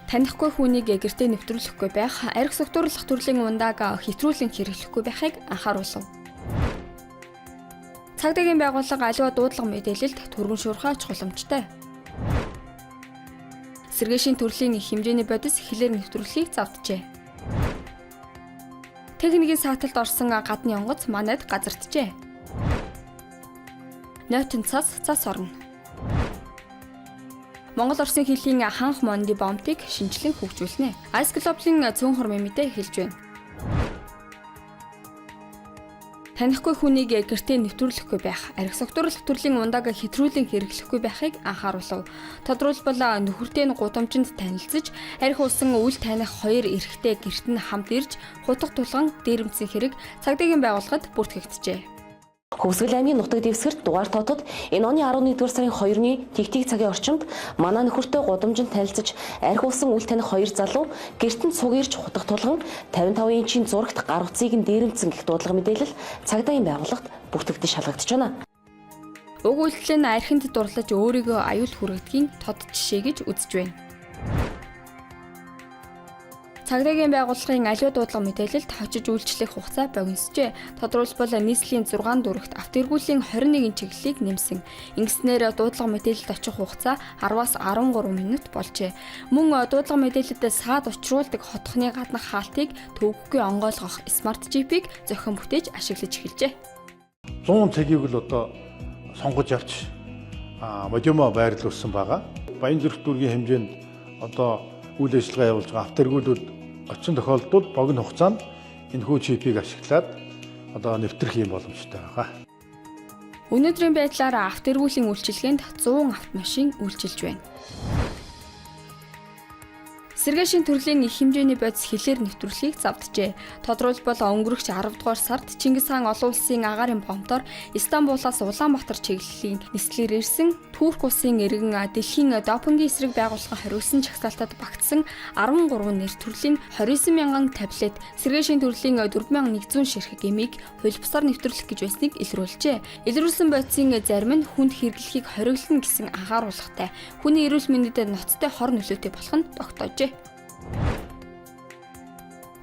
Танихгүй хүнийг гэртээ нэвтрүүлэхгүй байх, арх согтуурлах төрлийн ундааг хэтрүүлэн хэрэглэхгүй байхыг анхааруулав. Цагдаагийн байгууллага аливаа дуудлага мэдээлэлд түргэн шуурхай чухламжтай. Сэргээшийн төрлийн их хэмжээний бодис хилээр нэвтрүүлэхийг завджээ. Техникийн сааталд орсон гадны онгоц манайд газарджээ. Нойтон цас орно. Монгол Оросын хэлхийн ханх монди бомбыг шинжилэн хөгжүүлнэ. Айс глобалын цөөн хормын мэдээ хэлж байна. Танихгүй хүнийг гэртээ нэвтрүүлэхгүй байх, арх согтуурлах төрлийн ундааг хэтрүүлэн хэрэглэхгүй байхыг анхааруулав. Тодорхойлбол нөхөртэй нь гудамжинд танилцж, арх усан үл таних хоёр эрэгтэй гэрт нь хамт ирж, хутга тулган дээрэмцсэн хэрэг цагдаагийн байгууллагад бүртгэгджээ. Хөвсгөл аймгийн нутаг дэвсгэрт дугаар тоотод энэ оны 11-р сарын 2-ны тэгтэг цагийн орчимд манай нөхөртэй гудамжинд танилцж арх усан үл таних хоёр залуу гэртэн цуг ирж хутга тулган 55 инчийн зурагт гар утсыг нь дээрэмцсэн гэх дуудлага мэдээлэл цагдаагийн байгууллагад бүртгэгдэж шалгагдж байна. Уг үйлдэл нь архинд дурлаж өөрийгөө аюул хүргэдгийн тод жишээ гэж үзэж байна. Цагдаагийн байгууллагын аливаа дуудлага мэдээлэлд хожиж үйлчлэх хугацаа богиносжээ. Тодорхойлбол нийслэлийн 6 дүрэгт автоэргүүлийн 21 чиглэлийг нэмсэн. Ингэснээр дуудлага мэдээлэлд очих хугацаа 10-аас 13 минут болжээ. Мөн дуудлага мэдээлэлд саад учруулдаг хотхны гаднах хаалтыг төвөггүй онгойлгох смарт чипийг зохион бүтээж ашиглаж эхэлжээ. 100 цагийг л одоо сонгож авч модемо байрлуулсан байгаа. Баянзүрх дүүргийн хэмжээнд одоо үйл ажиллагаа явуулж байгаа автоэргүүлүүд очин тохиолдолд богино хугацаанд энэхүү чипийг ашиглаад одоо нэвтрэх юм боломжтой байгаа. Өнөөдрийн байдлаар автоэргүүлийн үйлчилгээнд 100 автомашин үйлчилж байна. Сэргээшийн төрлийн их хэмжээний бодис хилээр нэвтрүүлэхийг завджээ. Тодорхойлбол өнгөрөх 10 дугаар сард Чингис хаан олон улсын агаарын бомбоор Истанбулаас Улаанбаатар чиглэлийн нислэгээр ирсэн Турк улсын иргэн дэлхийн допингийн эсрэг байгууллагын хориулсан жагсаалтад багтсан 13 нэр төрлийн 29,000 таблет сэргээшийн төрлийн 4,100 ширхэг эмийг хөлбөсаар нэвтрүүлэх гэж байсныг илрүүлжээ. Илрүүлсэн бодисын зарим нь хүнд хэрэглэхийг хориглоно гэсэн анхааруулгатай. Хүний эрүүл мэндэд ноцтой хор нөлөөтэй болох нь тогтоожээ.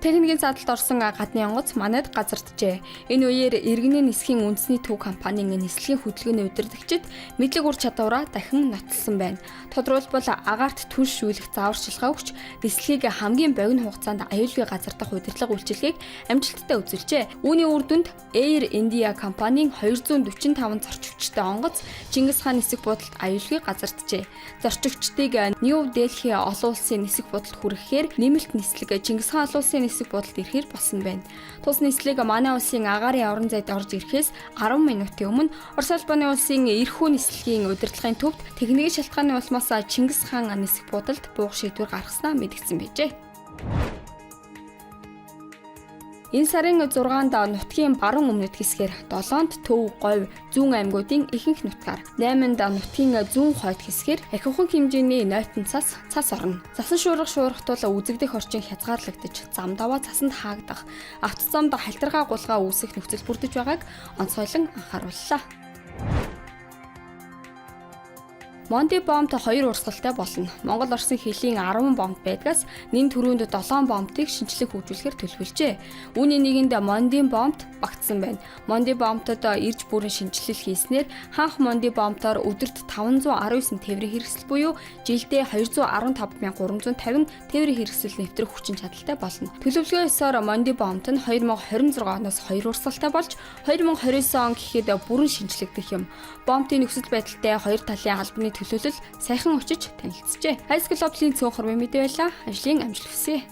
Техникийн сааталд орсон гадны онгоц манайд газарджээ. Энэ үеэр иргэний нисхийн үндэсний төв компанийн нислэгийн хөдөлгөөний удирдагчид мэдлэг ур чадвараа дахин нотолсон байна. Тодорхойлбол агаарт түлшүүлэх зааварчилгаа өгч нислэгийг хамгийн богино хугацаанд аюулгүй газардах удирдлага үйлчилгээг амжилттай үзүүлжээ. Үүний үр дүнд Air India компанийн 245 зорчигчтой онгоц Чингис хаан нисэх буудалд аюулгүй газарджээ. Зорчигчдыг New Delhi олон улсын нисэх буудалд хүрэхээр нэмэлт нислэг Чингис хаан олон улсын нисэх буудалд ирэхээр болсон байна. Тус нислэг манай улсын агаарын орон зайд орж ирэхээс 10 минутын өмнө Орос улбаны улсын эрхүү нислэгийн удирдлагын төвд техникийн шалтгааны улмаас Чингис хаан нисэх буудалд буух шийдвэр гаргаснаа мэдгдсэн байжээ. Энэ сарын 6-нд нутгийн баруун өмнөд хэсгээр 7-нд Төв, Говь, Зүүн аймагуудын ихэнх нутгаар, 8-нд нутгийн зүүн хойд хэсгээр ахиухан хэмжээний нойтон цас орно. Засан шуурах тул үзэгдэх орчин хязгаарлагдаж, зам даваа цасанд хаагдах, автозамд хальтаргаа гулгаа үүсэх нөхцөл бүрдэж байгааг онцгойлон анхаарууллаа. Монди бомбт 2 урсгалтай болно. Монгол Оросын хэлхийн 10 бомб байдгаас нэн төрөнд 7 бомбыг шинжлэх хөгжүүлэхээр төлөвлөжээ. Үүний нэгэнд Монди бомбт багтсан байна. Монди бомбтод ирж бүрэн шинжилэл хийснээр ханх Монди бомбтоор өдөрт 519 тээврийн хэрэгсэл буюу жилдээ 215,350 тээврийн хэрэгсэл нэвтрэх хүчин чадалтай болно. Төлөвлөгөө ёсоор Монди бомбт нь 2026 оноос 2 урсгалтай болж 2029 он гэхэд бүрэн шинжлэгдэх юм. Бомбын нөхцөл байдалтай хоёр талын албаны төлөөлөл сайхан очиж танилцжээ. Айс глобалын цөөн хормын мэдээ байлаа. Ажлын амжилт хүсье.